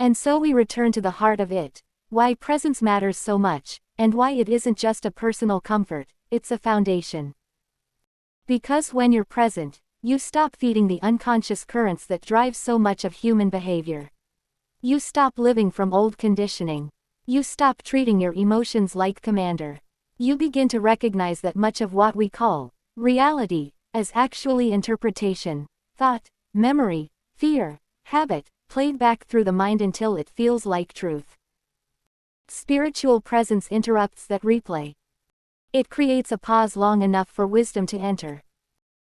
And so we return to the heart of it, why presence matters so much, and why it isn't just a personal comfort, it's a foundation. Because when you're present, you stop feeding the unconscious currents that drive so much of human behavior. You stop living from old conditioning. You stop treating your emotions like commander. You begin to recognize that much of what we call reality is actually interpretation, thought, memory, fear, habit, played back through the mind until it feels like truth. Spiritual presence interrupts that replay. It creates a pause long enough for wisdom to enter.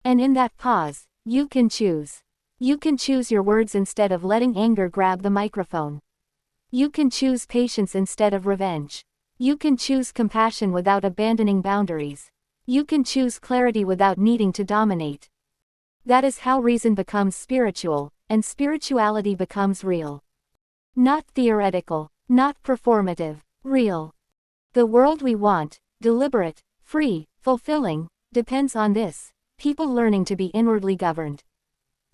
And in that pause, you can choose. You can choose your words instead of letting anger grab the microphone. You can choose patience instead of revenge. You can choose compassion without abandoning boundaries. You can choose clarity without needing to dominate. That is how reason becomes spiritual, and spirituality becomes real. Not theoretical, not performative, real. The world we want, deliberate, free, fulfilling, depends on this, people learning to be inwardly governed.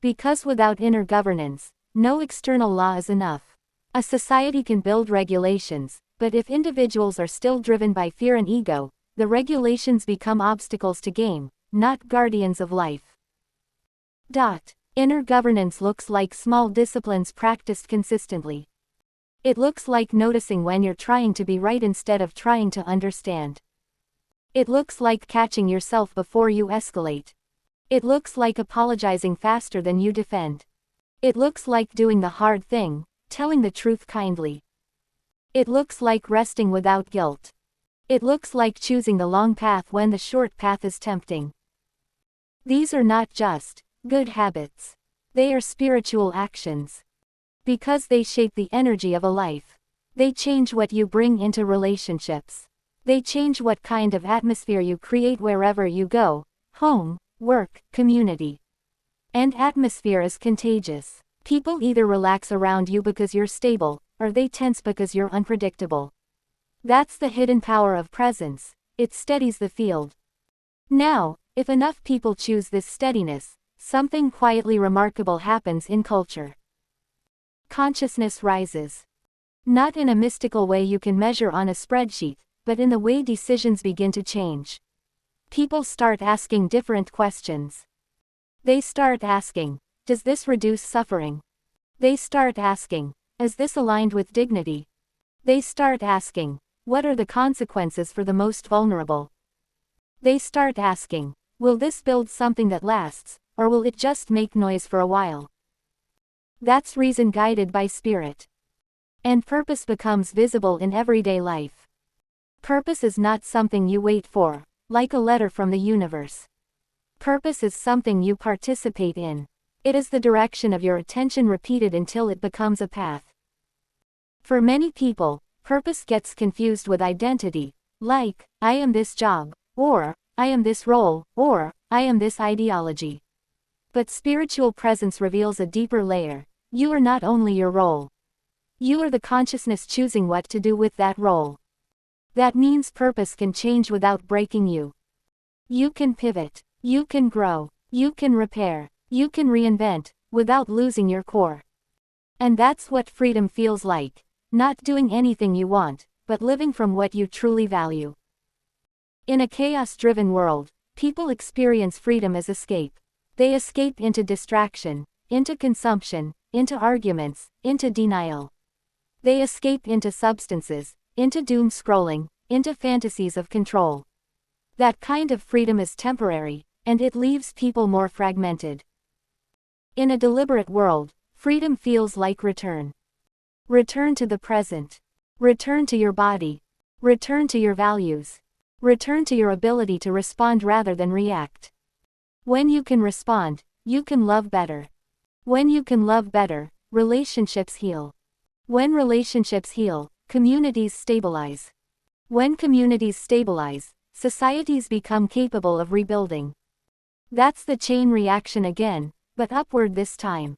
Because without inner governance, no external law is enough. A society can build regulations, but if individuals are still driven by fear and ego, the regulations become obstacles to game, not guardians of life. Inner governance looks like small disciplines practiced consistently. It looks like noticing when you're trying to be right instead of trying to understand. It looks like catching yourself before you escalate. It looks like apologizing faster than you defend. It looks like doing the hard thing, telling the truth kindly. It looks like resting without guilt. It looks like choosing the long path when the short path is tempting. These are not just good habits. They are spiritual actions. Because they shape the energy of a life. They change what you bring into relationships. They change what kind of atmosphere you create wherever you go, home, work, community. And atmosphere is contagious. People either relax around you because you're stable, or they tense because you're unpredictable. That's the hidden power of presence. It steadies the field. Now, if enough people choose this steadiness, something quietly remarkable happens in culture. Consciousness rises. Not in a mystical way you can measure on a spreadsheet, but in the way decisions begin to change. People start asking different questions. They start asking, does this reduce suffering? They start asking, is this aligned with dignity? They start asking, what are the consequences for the most vulnerable? They start asking, will this build something that lasts, or will it just make noise for a while? That's reason guided by spirit. And purpose becomes visible in everyday life. Purpose is not something you wait for, like a letter from the universe. Purpose is something you participate in. It is the direction of your attention repeated until it becomes a path. For many people, purpose gets confused with identity, like, I am this job, or, I am this role, or, I am this ideology. But spiritual presence reveals a deeper layer. You are not only your role. You are the consciousness choosing what to do with that role. That means purpose can change without breaking you. You can pivot. You can grow. You can repair. You can reinvent, without losing your core. And that's what freedom feels like. Not doing anything you want, but living from what you truly value. In a chaos-driven world, people experience freedom as escape. They escape into distraction, into consumption, into arguments, into denial. They escape into substances, into doom scrolling, into fantasies of control. That kind of freedom is temporary, and it leaves people more fragmented. In a deliberate world, freedom feels like return. Return to the present. Return to your body. Return to your values. Return to your ability to respond rather than react. When you can respond, you can love better. When you can love better, relationships heal. When relationships heal, communities stabilize. When communities stabilize, societies become capable of rebuilding. That's the chain reaction again, but upward this time.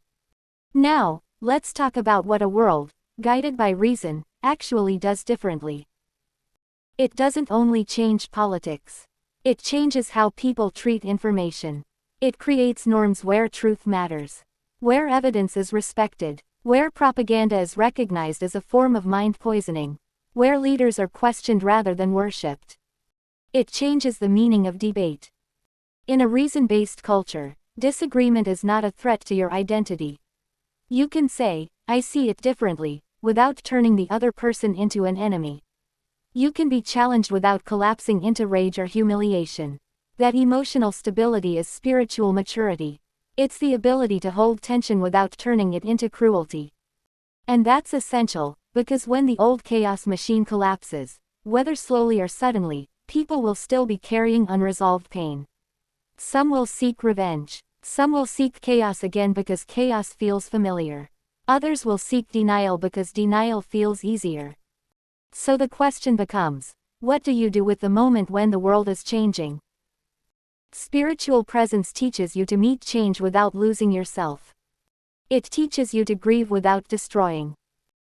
Now, let's talk about what a world, guided by reason, actually does differently. It doesn't only change politics. It changes how people treat information. It creates norms where truth matters. Where evidence is respected. Where propaganda is recognized as a form of mind poisoning. Where leaders are questioned rather than worshipped. It changes the meaning of debate. In a reason-based culture, disagreement is not a threat to your identity. You can say, "I see it differently," without turning the other person into an enemy. You can be challenged without collapsing into rage or humiliation. That emotional stability is spiritual maturity. It's the ability to hold tension without turning it into cruelty. And that's essential, because when the old chaos machine collapses, whether slowly or suddenly, people will still be carrying unresolved pain. Some will seek revenge. Some will seek chaos again because chaos feels familiar. Others will seek denial because denial feels easier. So the question becomes, what do you do with the moment when the world is changing? Spiritual presence teaches you to meet change without losing yourself. It teaches you to grieve without destroying.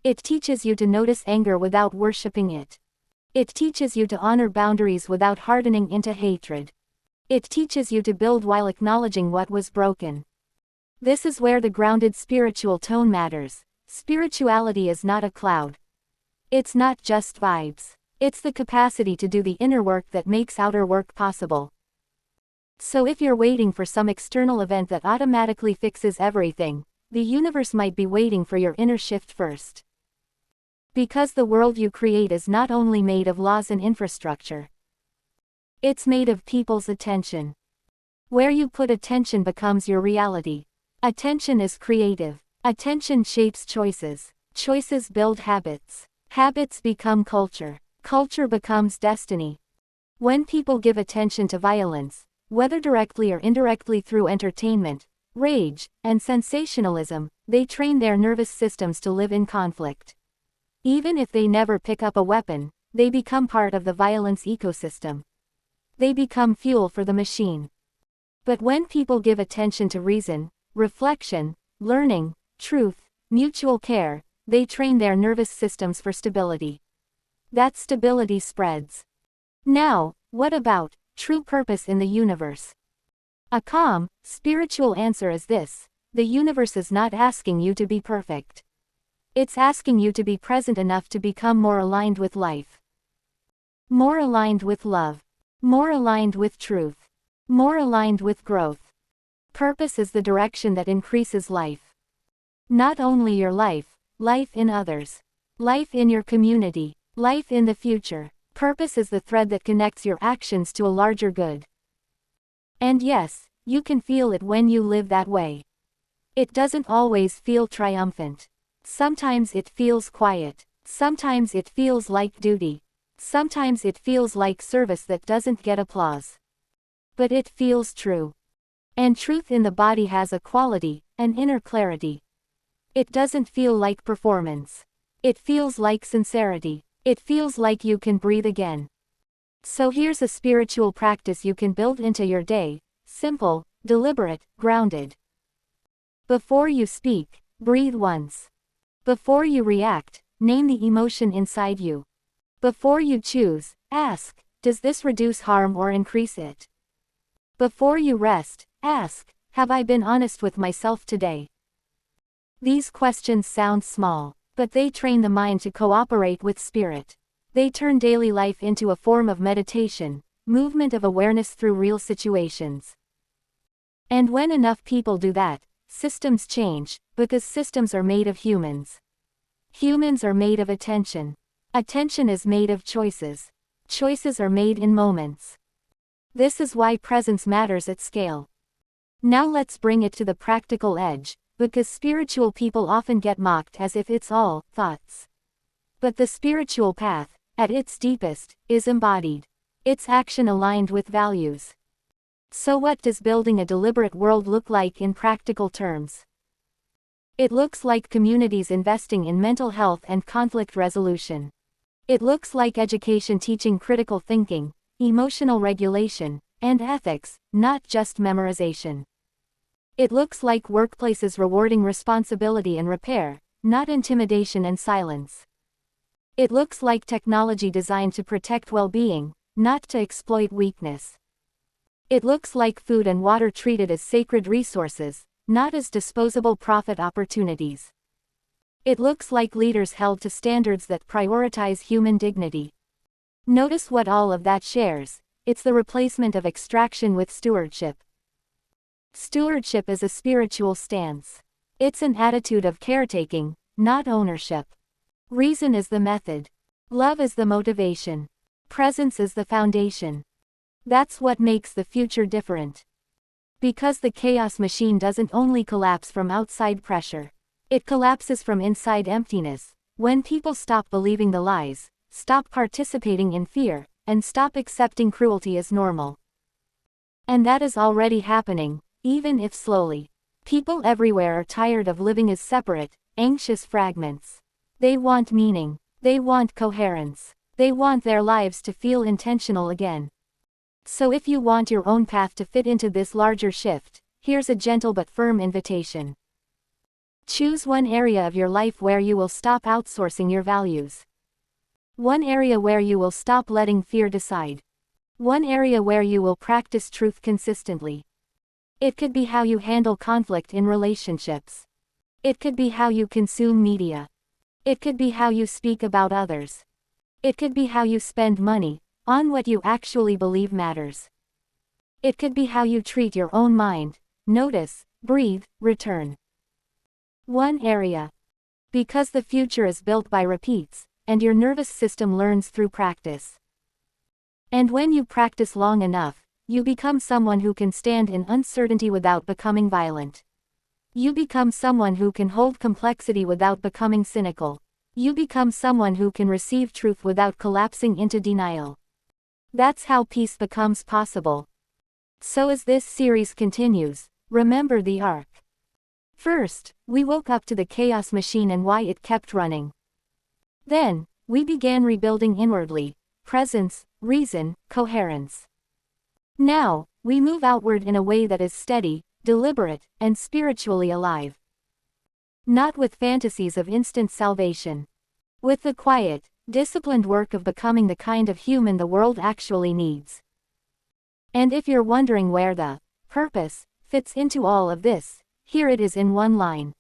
It teaches you to notice anger without worshipping it. It teaches you to honor boundaries without hardening into hatred. It teaches you to build while acknowledging what was broken. This is where the grounded spiritual tone matters. Spirituality is not a cloud. It's not just vibes. It's the capacity to do the inner work that makes outer work possible. So if you're waiting for some external event that automatically fixes everything, the universe might be waiting for your inner shift first. Because the world you create is not only made of laws and infrastructure. It's made of people's attention. Where you put attention becomes your reality. Attention is creative. Attention shapes choices. Choices build habits. Habits become culture. Culture becomes destiny. When people give attention to violence, whether directly or indirectly through entertainment, rage, and sensationalism, they train their nervous systems to live in conflict. Even if they never pick up a weapon, they become part of the violence ecosystem. They become fuel for the machine. But when people give attention to reason, reflection, learning, truth, mutual care, they train their nervous systems for stability. That stability spreads. Now, what about true purpose in the universe? A calm, spiritual answer is this: the universe is not asking you to be perfect. It's asking you to be present enough to become more aligned with life. More aligned with love. More aligned with truth. More aligned with growth. Purpose is the direction that increases life. Not only your life, life in others. Life in your community. Life in the future. Purpose is the thread that connects your actions to a larger good. And yes, you can feel it when you live that way. It doesn't always feel triumphant. Sometimes it feels quiet. Sometimes it feels like duty. Sometimes it feels like service that doesn't get applause. But it feels true. And truth in the body has a quality, an inner clarity. It doesn't feel like performance. It feels like sincerity. It feels like you can breathe again. So here's a spiritual practice you can build into your day: simple, deliberate, grounded. Before you speak, breathe once. Before you react, name the emotion inside you. Before you choose, ask, does this reduce harm or increase it? Before you rest, ask, have I been honest with myself today? These questions sound small, but they train the mind to cooperate with spirit. They turn daily life into a form of meditation, movement of awareness through real situations. And when enough people do that, systems change, because systems are made of humans. Humans are made of attention. Attention is made of choices. Choices are made in moments. This is why presence matters at scale. Now let's bring it to the practical edge, because spiritual people often get mocked as if it's all thoughts. But the spiritual path, at its deepest, is embodied. It's action aligned with values. So what does building a deliberate world look like in practical terms? It looks like communities investing in mental health and conflict resolution. It looks like education teaching critical thinking, emotional regulation, and ethics, not just memorization. It looks like workplaces rewarding responsibility and repair, not intimidation and silence. It looks like technology designed to protect well-being, not to exploit weakness. It looks like food and water treated as sacred resources, not as disposable profit opportunities. It looks like leaders held to standards that prioritize human dignity. Notice what all of that shares. It's the replacement of extraction with stewardship. Stewardship is a spiritual stance. It's an attitude of caretaking, not ownership. Reason is the method. Love is the motivation. Presence is the foundation. That's what makes the future different. Because the chaos machine doesn't only collapse from outside pressure. It collapses from inside emptiness, when people stop believing the lies, stop participating in fear, and stop accepting cruelty as normal. And that is already happening, even if slowly. People everywhere are tired of living as separate, anxious fragments. They want meaning. They want coherence. They want their lives to feel intentional again. So if you want your own path to fit into this larger shift, here's a gentle but firm invitation. Choose one area of your life where you will stop outsourcing your values. One area where you will stop letting fear decide. One area where you will practice truth consistently. It could be how you handle conflict in relationships. It could be how you consume media. It could be how you speak about others. It could be how you spend money on what you actually believe matters. It could be how you treat your own mind. Notice, breathe, return. One area. Because the future is built by repeats, and your nervous system learns through practice. And when you practice long enough, you become someone who can stand in uncertainty without becoming violent. You become someone who can hold complexity without becoming cynical. You become someone who can receive truth without collapsing into denial. That's how peace becomes possible. So as this series continues, remember the arc. First, we woke up to the chaos machine and why it kept running. Then, we began rebuilding inwardly: presence, reason, coherence. Now, we move outward in a way that is steady, deliberate, and spiritually alive. Not with fantasies of instant salvation. With the quiet, disciplined work of becoming the kind of human the world actually needs. And if you're wondering where the purpose fits into all of this, here it is in one line.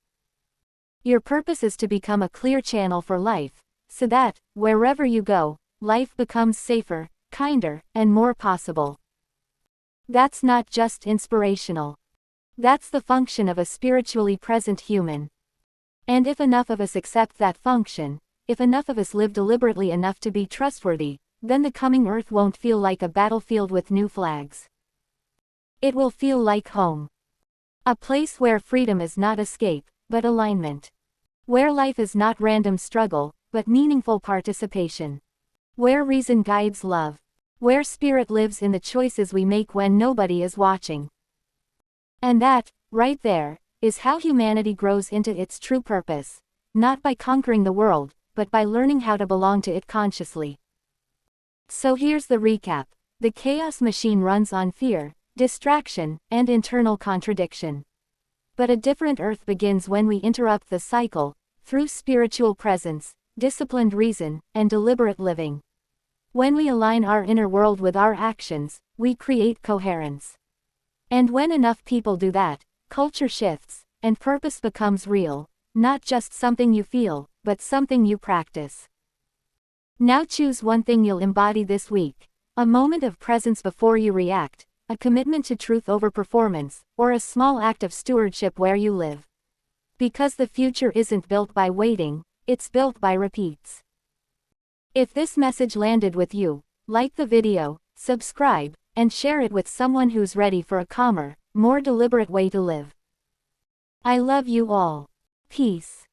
Your purpose is to become a clear channel for life, so that, wherever you go, life becomes safer, kinder, and more possible. That's not just inspirational. That's the function of a spiritually present human. And if enough of us accept that function, if enough of us live deliberately enough to be trustworthy, then the coming earth won't feel like a battlefield with new flags. It will feel like home. A place where freedom is not escape, but alignment. Where life is not random struggle, but meaningful participation. Where reason guides love. Where spirit lives in the choices we make when nobody is watching. And that, right there, is how humanity grows into its true purpose. Not by conquering the world, but by learning how to belong to it consciously. So here's the recap. The chaos machine runs on fear, distraction, and internal contradiction. But a different earth begins when we interrupt the cycle, through spiritual presence, disciplined reason, and deliberate living. When we align our inner world with our actions, we create coherence. And when enough people do that, culture shifts, and purpose becomes real, not just something you feel, but something you practice. Now choose one thing you'll embody this week. A moment of presence before you react, a commitment to truth over performance, or a small act of stewardship where you live. Because the future isn't built by waiting, it's built by repeats. If this message landed with you, like the video, subscribe, and share it with someone who's ready for a calmer, more deliberate way to live. I love you all. Peace.